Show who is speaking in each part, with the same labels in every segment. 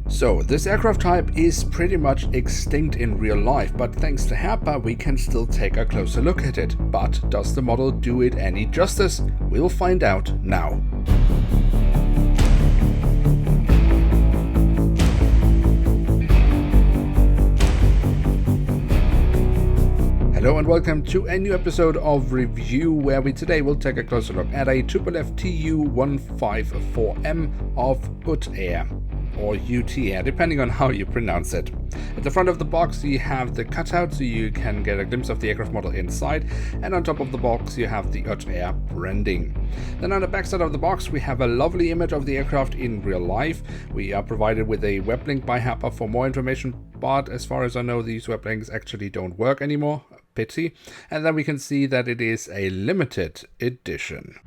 Speaker 1: So, this aircraft type is pretty much extinct in real life, but thanks to Herpa we can still take a closer look at it. But does the model do it any justice? We'll find out now. Hello and welcome to a new episode of Review, where we today will take a closer look at a Tupolev TU-154M of UTair, or UTair, depending on how you pronounce it. At the front of the box you have the cutout so you can get a glimpse of the aircraft model inside, and on top of the box you have the UTair branding. Then on the back side of the box we have a lovely image of the aircraft in real life. We are provided with a web link by Herpa for more information, but as far as I know these web links actually don't work anymore. Pity. And then we can see that it is a limited edition.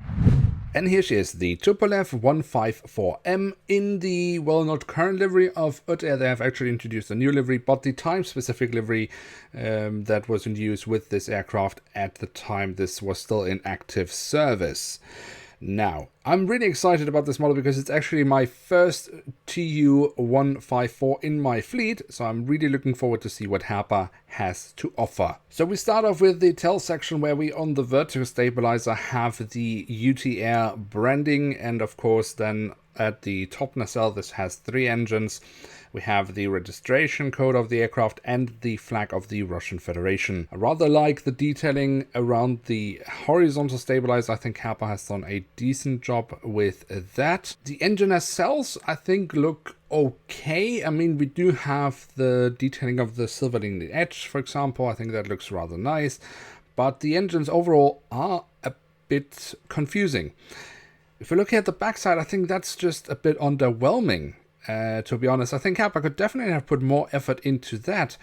Speaker 1: And here she is, the Tupolev 154M in the, well, not current livery of UTair. They have actually introduced a new livery, but the time-specific livery that was in use with this aircraft at the time this was still in active service. Now, I'm really excited about this model because it's actually my first TU-154 in my fleet, so I'm really looking forward to see what Herpa has to offer. So we start off with the tail section, where we on the vertical stabilizer have the UTair branding, and of course then at the top nacelle this has 3 engines. We have the registration code of the aircraft and the flag of the Russian Federation. I rather like the detailing around the horizontal stabilizer. I think Herpa has done a decent job with that. The engine nacelles I think look okay. I mean, we do have the detailing of the silver lining edge, for example. I think that looks rather nice. But the engines overall are a bit confusing. If we look at the backside, I think that's just a bit underwhelming. To be honest, I think Herpa could definitely have put more effort into that,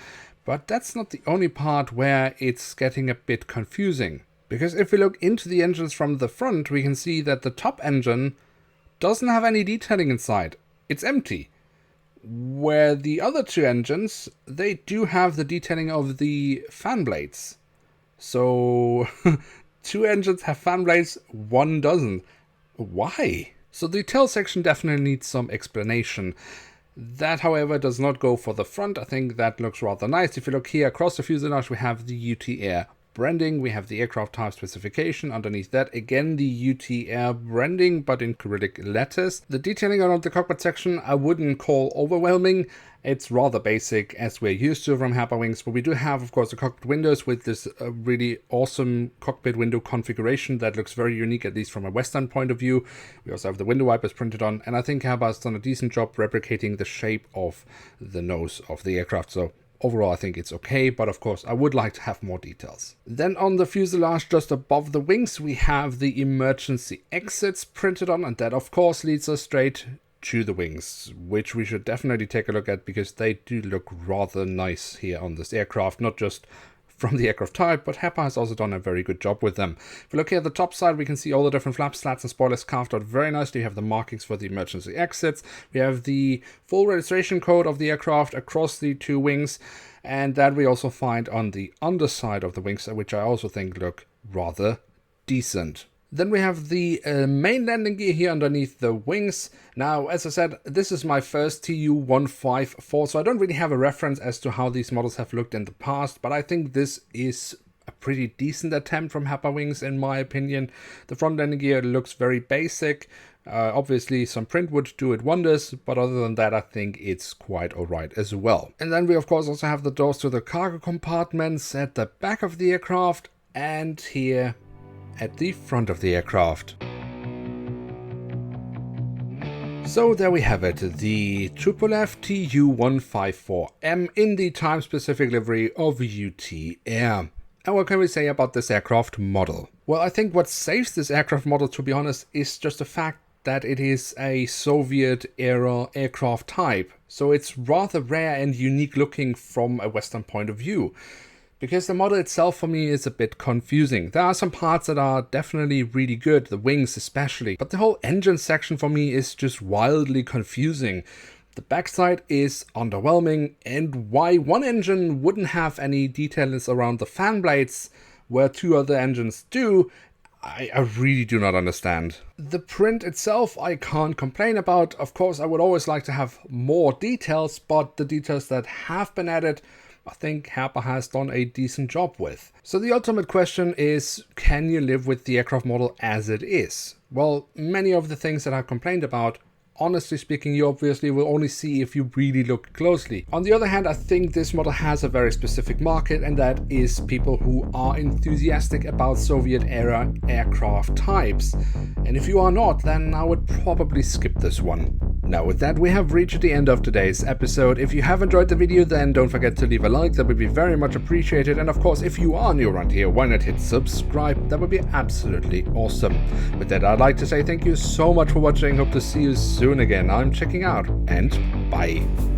Speaker 1: but that's not the only part where it's getting a bit confusing. Because if we look into the engines from the front, we can see that the top engine doesn't have any detailing inside. It's empty. Where the other 2 engines, they do have the detailing of the fan blades. So 2 engines have fan blades, 1 doesn't. Why? So the tail section definitely needs some explanation. That, however, does not go for the front. I think that looks rather nice. If you look here across the fuselage, we have the UTair branding. We have the aircraft type specification. Underneath that, again, the UTair branding, but in Cyrillic letters. The detailing around the cockpit section I wouldn't call overwhelming. It's rather basic, as we're used to from Herpa Wings, but we do have, of course, the cockpit windows with this really awesome cockpit window configuration that looks very unique, at least from a Western point of view. We also have the window wipers printed on, and I think Herpa has done a decent job replicating the shape of the nose of the aircraft. So overall, I think it's okay, but of course, I would like to have more details. Then on the fuselage, just above the wings, we have the emergency exits printed on, and that, of course, leads us straight to the wings, which we should definitely take a look at because they do look rather nice here on this aircraft, not just from the aircraft type, but Herpa has also done a very good job with them. If we look here at the top side, we can see all the different flaps, slats and spoilers carved out very nicely. We have the markings for the emergency exits. We have the full registration code of the aircraft across the 2 wings, and that we also find on the underside of the wings, which I also think look rather decent. Then we have the main landing gear here underneath the wings. Now, as I said, this is my first TU-154, so I don't really have a reference as to how these models have looked in the past, but I think this is a pretty decent attempt from Herpa Wings, in my opinion. The front landing gear looks very basic. Obviously, some print would do it wonders, but other than that, I think it's quite alright as well. And then we, of course, also have the doors to the cargo compartments at the back of the aircraft, and here at the front of the aircraft. So there we have it, the Tupolev TU-154M in the time-specific livery of UTair. And what can we say about this aircraft model? Well, I think what saves this aircraft model, to be honest, is just the fact that it is a Soviet-era aircraft type. So it's rather rare and unique looking from a Western point of view. Because the model itself for me is a bit confusing. There are some parts that are definitely really good, the wings especially, but the whole engine section for me is just wildly confusing. The backside is underwhelming, and why one engine wouldn't have any details around the fan blades where 2 other engines do, I really do not understand. The print itself I can't complain about. Of course, I would always like to have more details, but the details that have been added, I think Herpa has done a decent job with. So the ultimate question is, can you live with the aircraft model as it is? Well, many of the things that I've complained about, honestly speaking, you obviously will only see if you really look closely. On the other hand, I think this model has a very specific market, and that is people who are enthusiastic about Soviet-era aircraft types. And if you are not, then I would probably skip this one. Now with that, we have reached the end of today's episode. If you have enjoyed the video, then don't forget to leave a like, that would be very much appreciated. And of course, if you are new around here, why not hit subscribe? That would be absolutely awesome. With that, I'd like to say thank you so much for watching. Hope to see you soon again. I'm checking out, and bye.